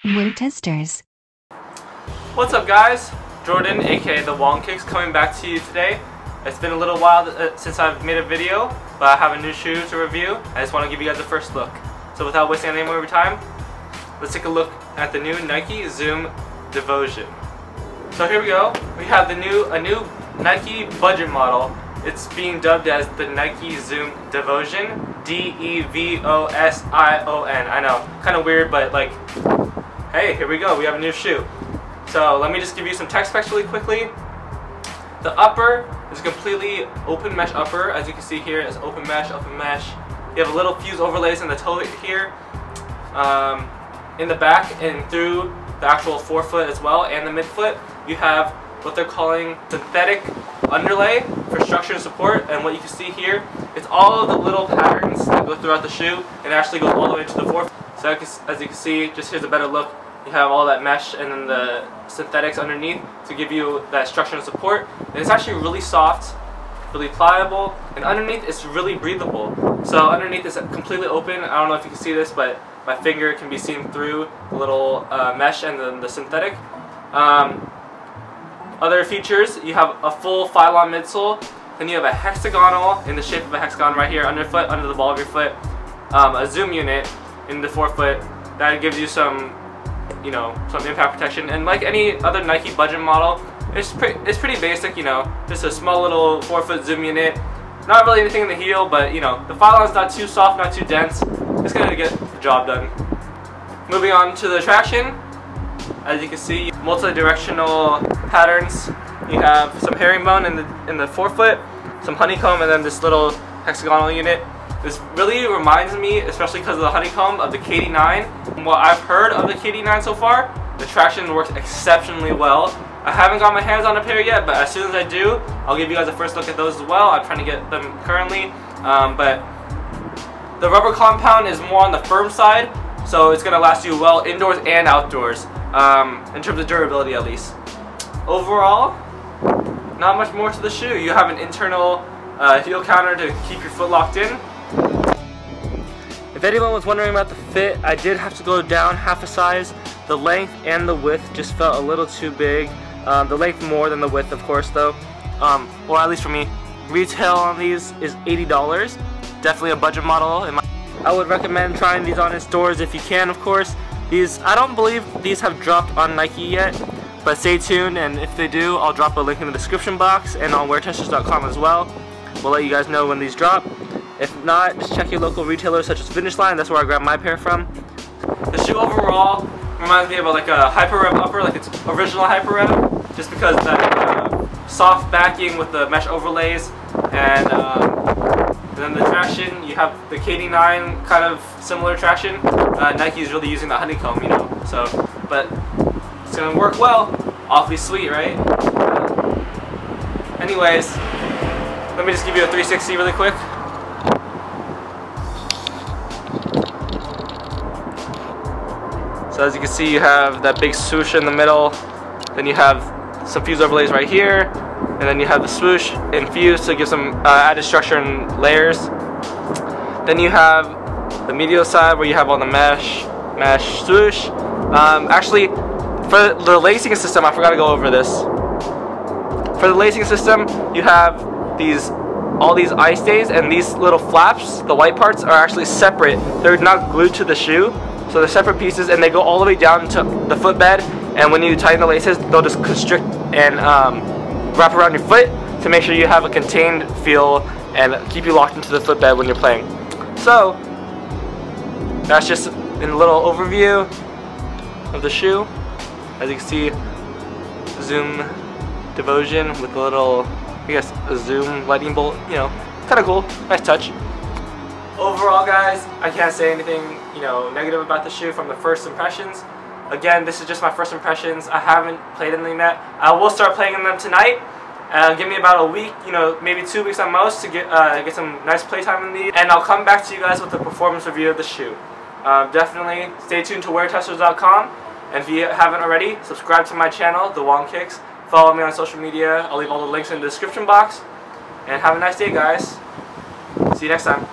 Wear testers. What's up, guys? Jordan, aka TheWongKicks, coming back to you today. It's been a little while since I've made a video, but I have a new shoe to review. I just want to give you guys a first look. So without wasting any more time, let's take a look at the new Nike Zoom Devosion. So here we go. We have a new Nike budget model. It's being dubbed as the Nike Zoom Devotion. D-E-V-O-S-I-O-N. I know, kind of weird, but like, hey, here we go. We have a new shoe. So let me just give you some tech specs really quickly. The upper is a completely open mesh upper. As you can see here, it's open mesh, open mesh. You have a little fuse overlays in the toe here, in the back and through the actual forefoot as well, and the midfoot. You have what they're calling synthetic underlay for structure and support, and what you can see here, it's all of the little patterns that go throughout the shoe and actually goes all the way to the forefoot. So as you can see, just here's a better look. You have all that mesh and then the synthetics underneath to give you that structure and support. And it's actually really soft, really pliable, and underneath it's really breathable. So underneath is completely open. I don't know if you can see this, but my finger can be seen through the little mesh and then the synthetic. Other features, you have a full Phylon midsole, then you have a hexagonal in the shape of a hexagon right here underfoot, under the ball of your foot, a zoom unit in the forefoot that gives you some, you know, some impact protection. And like any other Nike budget model, it's pretty basic, you know, just a small little forefoot zoom unit. Not really anything in the heel, but you know, the Phylon's not too soft, not too dense. It's gonna get the job done. Moving on to the traction. As you can see, multi-directional patterns. You have some herringbone in the forefoot, some honeycomb, and then this little hexagonal unit. This really reminds me, especially because of the honeycomb, of the KD9. From what I've heard of the KD9 so far, the traction works exceptionally well. I haven't got my hands on a pair yet, but as soon as I do, I'll give you guys a first look at those as well. I'm trying to get them currently, but the rubber compound is more on the firm side, so it's going to last you well indoors and outdoors, in terms of durability at least. Overall, not much more to the shoe. You have an internal heel counter to keep your foot locked in. If anyone was wondering about the fit, I did have to go down half a size. The length and the width just felt a little too big. The length more than the width, of course, though. Well, at least for me. Retail on these is $80. Definitely a budget model. I would recommend trying these on in stores if you can, of course. I don't believe these have dropped on Nike yet, but stay tuned, and if they do, I'll drop a link in the description box and on weartesters.com as well. We'll let you guys know when these drop. If not, just check your local retailers such as Finish Line. That's where I grabbed my pair from. The shoe overall reminds me of like a Hyper Rev upper, like its original Hyper Rev, just because that soft backing with the mesh overlays, and then the traction, you have the KD9 kind of similar traction. Nike is really using the honeycomb, you know, so, but it's gonna work well. Awfully sweet, right? Anyways, let me just give you a 360 really quick. So as you can see, you have that big swoosh in the middle, then you have some fuse overlays right here, and then you have the swoosh infused to give some added structure and layers. Then you have the medial side where you have all the mesh swoosh. Actually, for the lacing system, I forgot to go over this. For the lacing system, you have all these eye stays, and these little flaps, the white parts, are actually separate. They're not glued to the shoe, so they're separate pieces, and they go all the way down to the footbed. And when you tighten the laces, they'll just constrict and wrap around your foot to make sure you have a contained feel and keep you locked into the footbed when you're playing. So that's just a little overview of the shoe. As you can see, Zoom Devotion with a little, I guess, a zoom lightning bolt. You know, kind of cool, nice touch. Overall, guys, I can't say anything, you know, negative about the shoe from the first impressions. Again, this is just my first impressions. I haven't played in them yet. I will start playing in them tonight. Give me about a week, you know, maybe 2 weeks at most to get some nice playtime in these. And I'll come back to you guys with a performance review of the shoe. Definitely stay tuned to weartesters.com. And if you haven't already, subscribe to my channel, TheWongKicks. Follow me on social media. I'll leave all the links in the description box. And have a nice day, guys. See you next time.